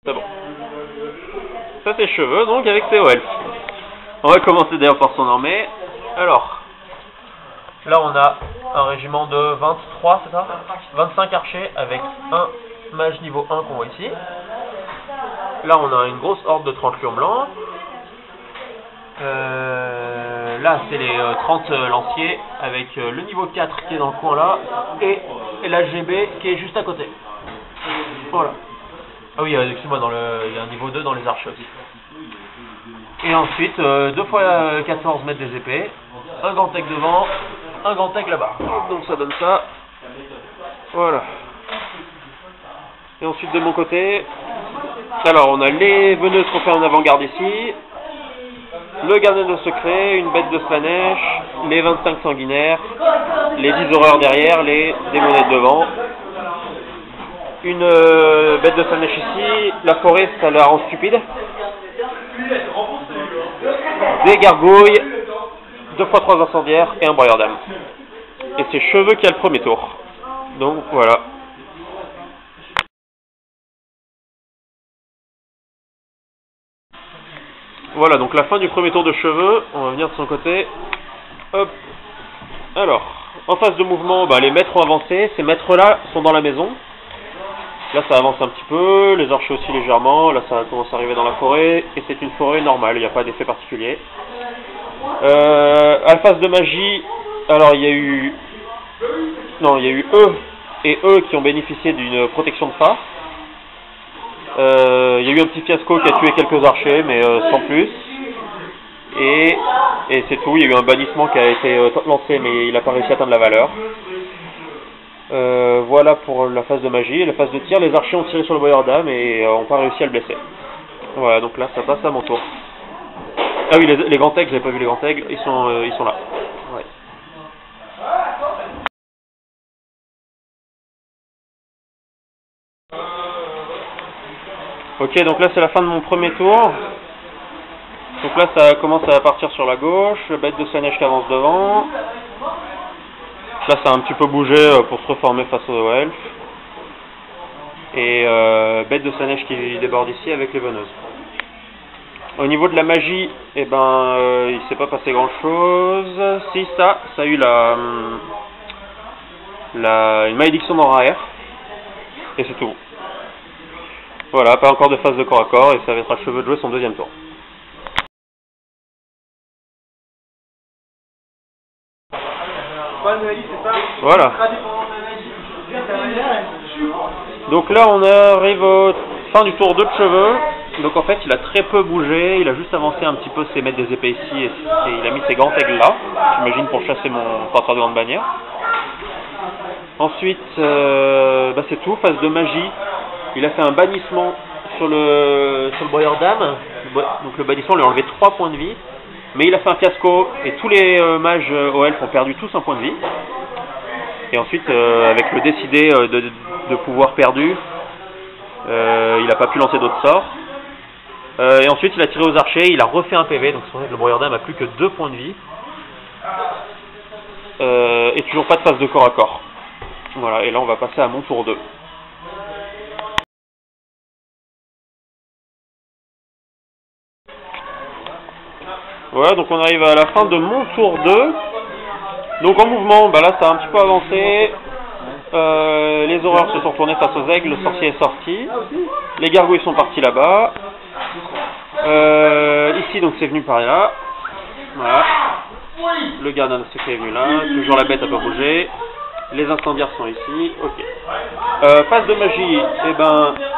C'est bon. Ça c'est cheveux, donc avec ses elfes. On va commencer d'ailleurs par son armée. Alors, là on a un régiment de 23, c'est ça? 25 archers avec un mage niveau 1 qu'on voit ici. Là on a une grosse horde de 30 lions blancs. Là c'est les 30 lanciers avec le niveau 4 qui est dans le coin là et l'AGB qui est juste à côté. Voilà. Ah oui, excuse-moi, il y a un niveau 2 dans les archers aussi. Et ensuite, 2 x 14 mètres des épées, un Gantec devant, un Gantec là-bas. Donc ça donne ça. Voilà. Et ensuite de mon côté, alors on a les veneuses qu'on fait en avant-garde ici, le gardien de secret, une bête de Slaanesh, les 25 sanguinaires, les 10 horreurs derrière, les démonettes devant. Une bête de Slaanesh ici, la forêt ça la rend stupide. Des gargouilles, 2 x 3 incendiaires et un broyeur d'âme. Et c'est cheveux qui a le premier tour. Donc voilà. Voilà, donc la fin du premier tour de cheveux. On va venir de son côté. Hop. Alors, en phase de mouvement, les maîtres ont avancé. Ces maîtres-là sont dans la maison. Là ça avance un petit peu, les archers aussi légèrement, là ça commence à arriver dans la forêt, et c'est une forêt normale, il n'y a pas d'effet particulier. À la phase de magie, alors il y a eu eux et eux qui ont bénéficié d'une protection de phare. Il y a eu un petit fiasco qui a tué quelques archers, mais sans plus. Et c'est tout, il y a eu un bannissement qui a été lancé, mais il n'a pas réussi à atteindre la valeur. Voilà pour la phase de magie. Et la phase de tir, les archers ont tiré sur le broyeur d'âme et n'ont pas réussi à le blesser. Voilà, donc là ça passe à mon tour. Ah oui, les grands aigles, j'avais pas vu les grands aigles, ils sont là. Ouais. Ok, donc là c'est la fin de mon premier tour. Donc là ça commence à partir sur la gauche, la bête de Slaanesh qui avance devant. Là ça a un petit peu bougé pour se reformer face aux elfes. Et bête de Slaanesh qui déborde ici avec les veneuses. Au niveau de la magie, il s'est pas passé grand chose. Si, ça a eu une malédiction d'Enraer. Et c'est tout. Voilà, pas encore de phase de corps à corps et ça va être à cheveux de jouer son deuxième tour. Voilà. Donc là on arrive au fin du tour 2 de cheveux. Donc en fait il a très peu bougé, il a juste avancé un petit peu ses maîtres des épées ici et il a mis ses grands aigles là, j'imagine pour chasser mon porteur de grande bannière. Ensuite c'est tout, phase de magie, il a fait un bannissement sur le broyeur d'âme. Donc le bannissement lui a enlevé 3 points de vie. Mais il a fait un fiasco et tous les mages aux elfes ont perdu tous un point de vie. Et ensuite, avec le décidé de pouvoir perdu, il n'a pas pu lancer d'autres sorts. Et ensuite, il a tiré aux archers, il a refait un PV, donc c'est pour ça que le broyeur d'âme n'a plus que 2 points de vie. Et toujours pas de phase de corps à corps. Voilà, et là on va passer à mon tour 2. Voilà, donc on arrive à la fin de mon tour 2. Donc en mouvement, là ça a un petit peu avancé. Les horreurs se sont retournés face aux aigles, le sorcier est sorti. Les gargouilles sont partis là-bas. Ici donc c'est venu par là. Voilà. Le gardien de secret est venu là. Toujours la bête n'a pas bougé. Les incendiaires sont ici. Ok. Phase de magie,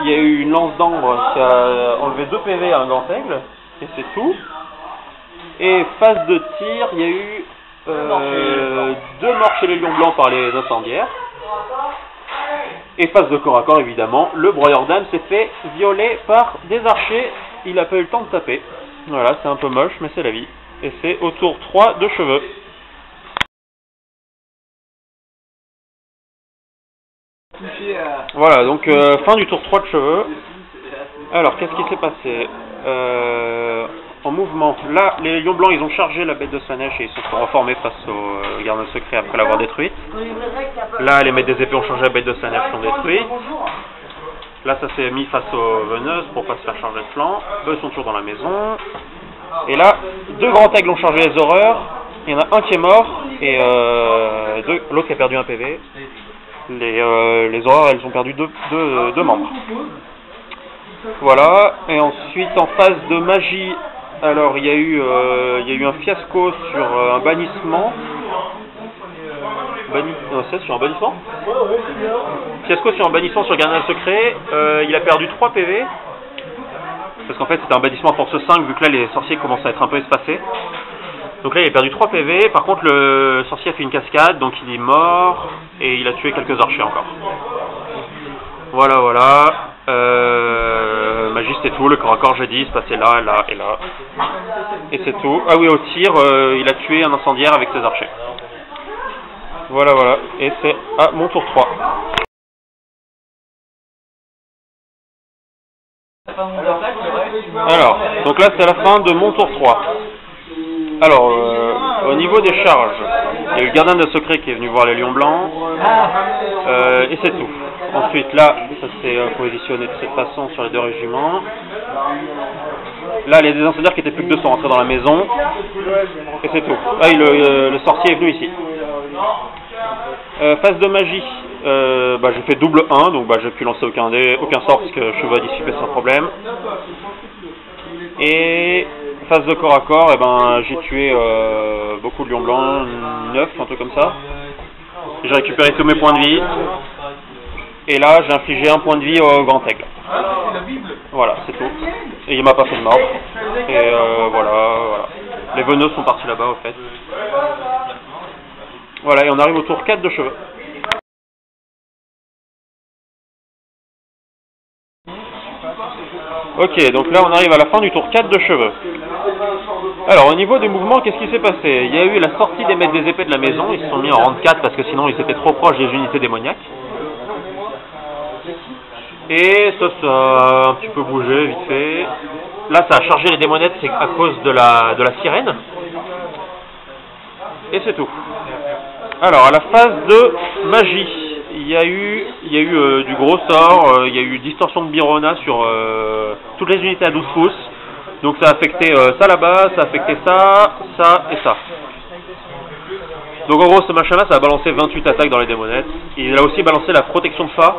il y a eu une lance d'ambre qui a enlevé 2 PV à un grand aigle. Et c'est tout. Et phase de tir, il y a eu 2 morts chez les lions blancs par les incendiaires. Et phase de corps à corps, évidemment, le broyeur d'âme s'est fait violer par des archers. Il n'a pas eu le temps de taper. Voilà, c'est un peu moche, mais c'est la vie. Et c'est au tour 3 de cheveux. Voilà, donc fin du tour 3 de cheveux. Alors, qu'est-ce qui s'est passé en mouvement. Là, les lions blancs, ils ont chargé la bête de Slaanesh et ils se sont reformés face au gardien secret après l'avoir détruite. Là, les maîtres des épées ont changé la bête de Slaanesh, l'ont détruite. Là, ça s'est mis face aux veneuses pour pas se faire charger de flanc. Eux sont toujours dans la maison. Et là, 2 grands aigles ont chargé les horreurs. Il y en a un qui est mort et l'autre qui a perdu un PV. Les horreurs, elles ont perdu deux membres. Voilà. Et ensuite, en phase de magie, alors il y a eu un fiasco sur un bannissement. Sur un bannissement. Fiasco sur un bannissement sur le gardien secret. Il a perdu 3 PV. Parce qu'en fait c'était un bannissement à force 5 vu que là les sorciers commencent à être un peu espacés. Donc là il a perdu 3 PV. Par contre le sorcier a fait une cascade. Donc il est mort. Et il a tué quelques archers encore. Voilà. Magie c'était tout. Le corps à corps j'ai dit. Se passait là, là et là. Et c'est tout. Ah oui, au tir il a tué un incendiaire avec ses archers. Voilà. Et c'est à mon tour 3. Alors, donc là c'est la fin de mon tour 3. Alors, au niveau des charges, il y a eu le gardien de secret qui est venu voir les lions blancs. Et c'est tout. Ensuite là, ça s'est positionné de cette façon sur les 2 régiments. Là, les incendiaires qui étaient plus que 2 sont rentrés dans la maison. Et c'est tout. Ah, le sorcier est venu ici. Phase de magie, j'ai fait double 1, donc j'ai pu lancer aucun sort parce que je suis dissiper sans problème. Et phase de corps à corps, j'ai tué beaucoup de lions blancs, 9, un truc comme ça. J'ai récupéré tous mes points de vie. Et là, j'ai infligé 1 point de vie au grand aigle. Voilà, c'est tout. Et il m'a pas fait de mort. Et voilà. Les veneux sont partis là-bas, au fait. Voilà, et on arrive au tour 4 de cheveux. Ok, donc là on arrive à la fin du tour 4 de cheveux. Alors au niveau des mouvements, qu'est-ce qui s'est passé? Il y a eu la sortie des maîtres des épées de la maison, ils se sont mis en rang de 4 parce que sinon ils étaient trop proches des unités démoniaques. Et ça a un petit peu bougé vite fait. Là ça a chargé les démonettes, c'est à cause de la sirène. Et c'est tout. Alors à la phase de magie, il y a eu du gros sort, il y a eu distorsion de Birona sur toutes les unités à 12 pouces. Donc ça a affecté ça là-bas, ça a affecté ça et ça. Donc en gros ce machin-là, ça a balancé 28 attaques dans les démonettes. Il a aussi balancé la protection de Fa.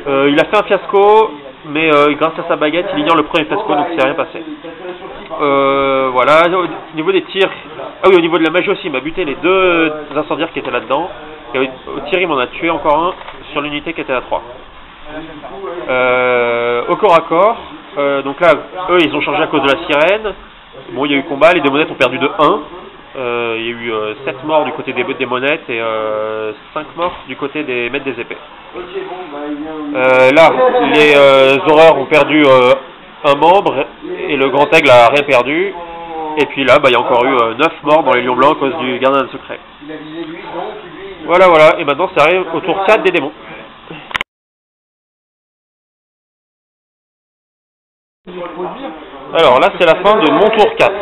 Il a fait un fiasco, mais grâce à sa baguette, il ignore le premier fiasco, donc il s'est rien passé. Voilà, au niveau des tirs, ah oui, au niveau de la magie aussi, il m'a buté les 2 incendiaires qui étaient là-dedans. Et au tir, il m'en a tué encore un sur l'unité qui était à 3. Au corps à corps, donc là, eux, ils ont changé à cause de la sirène. Bon, il y a eu combat, les démonettes ont perdu de 1. Il y a eu 7 morts du côté des démonettes et 5 morts du côté des maîtres des épées. Là, les horreurs ont perdu un membre et le grand aigle a rien perdu. Et puis là, il y a encore eu 9 morts dans les lions blancs à cause du gardien de secret. Voilà, et maintenant ça arrive au tour 4 des démons. Alors là, c'est la fin de mon tour 4.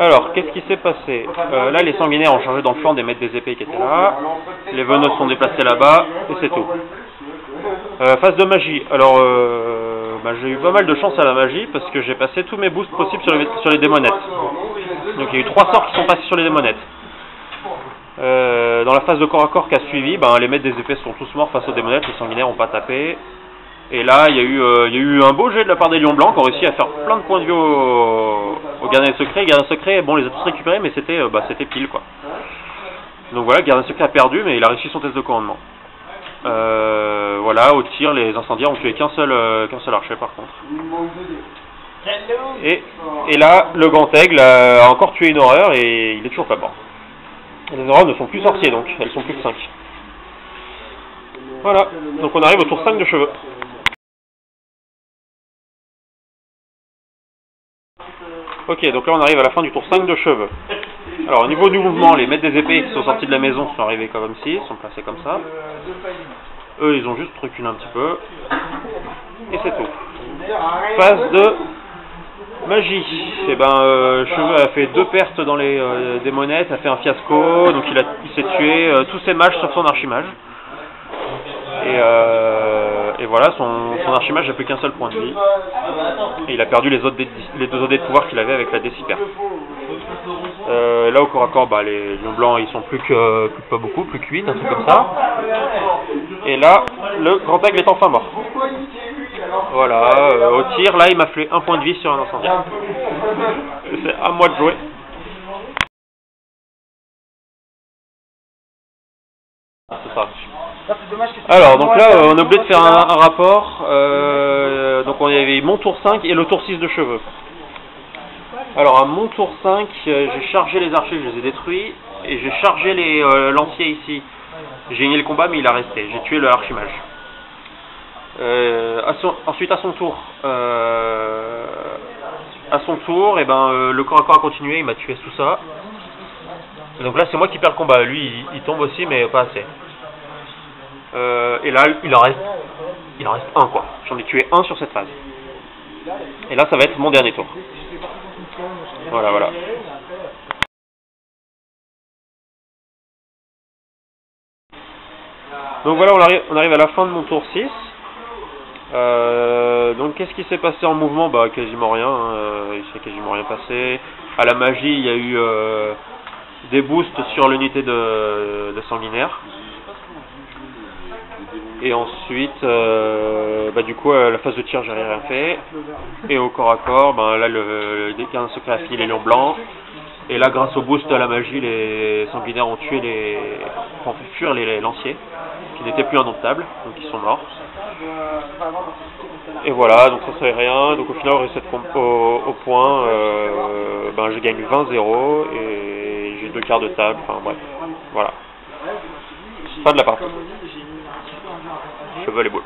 Alors, qu'est-ce qui s'est passé? Là, les sanguinaires ont chargé dans le flanc des maîtres des épées qui étaient là. Les veneux sont déplacés là-bas, et c'est tout. Phase de magie. Alors, j'ai eu pas mal de chance à la magie, parce que j'ai passé tous mes boosts possibles sur les démonettes. Donc, il y a eu 3 sorts qui sont passés sur les démonettes. Dans la phase de corps à corps qui a suivi, les maîtres des épées sont tous morts face aux démonettes, les sanguinaires n'ont pas tapé. Et là, il y a eu un beau jet de la part des lions blancs qui ont réussi à faire plein de points de vie au gardien secret. Le gardien secret, bon, les a tous récupérés, mais c'était pile, quoi. Donc voilà, le gardien secret a perdu, mais il a réussi son test de commandement. Voilà, au tir, les incendiaires ont tué qu'un seul archer, par contre. Et là, le grand aigle a encore tué une horreur et il est toujours pas mort. Les horreurs ne sont plus sorciers, donc elles sont plus que 5. Voilà, donc on arrive au tour 5 de cheveux. Ok, donc là on arrive à la fin du tour 5 de cheveux. Alors au niveau du mouvement, les maîtres des épées qui sont sortis de la maison sont arrivés comme ci, sont placés comme ça. Eux ils ont juste reculé un petit peu. Et c'est tout. Phase de magie. Et Cheveux a fait 2 pertes dans les démonettes, a fait un fiasco, donc il s'est tué tous ses mages sauf son archimage. Et voilà, son archimage n'a plus qu'un seul point de vie. Et il a perdu les deux autres dés de pouvoir qu'il avait avec la dé super. Là au corps à corps, bah, les lions blancs ils sont plus que pas beaucoup, plus que 8, un truc comme ça. Et là, le grand aigle est enfin mort. Voilà, au tir, là il m'a fait un point de vie sur un incendiaire. C'est à moi de jouer. C'est ça. Alors, donc là, on a oublié de faire un rapport. Donc on avait mon tour 5 et le tour 6 de cheveux. Alors à mon tour 5, j'ai chargé les archers, je les ai détruits. Et j'ai chargé les lanciers ici. J'ai gagné le combat, mais il a resté. J'ai tué le archimage. Ensuite, à son tour, et ben, le corps à corps a continué, il m'a tué sous ça. Donc là, c'est moi qui perds le combat. Lui, il tombe aussi, mais pas assez. Et là, il en reste un, quoi. J'en ai tué un sur cette phase. Et là, ça va être mon dernier tour. Voilà, voilà. Donc voilà, on arrive à la fin de mon tour 6. Donc qu'est-ce qui s'est passé en mouvement? Bah quasiment rien, il s'est quasiment rien passé. À la magie, il y a eu des boosts sur l'unité de sanguinaire. Et ensuite, du coup, à la phase de tir, j'ai rien fait. Et au corps à corps, là, le déclin secret a fini les lions blancs. Et là, grâce au boost de la magie, les sanguinaires ont tué fait fuir les lanciers, qui n'étaient plus indomptables, donc ils sont morts. Et voilà, donc ça serait rien. Donc au final, au point, je gagne 20-0 et j'ai 2 quarts de table. Enfin bref, voilà. Fin de la partie. Cheval et boule.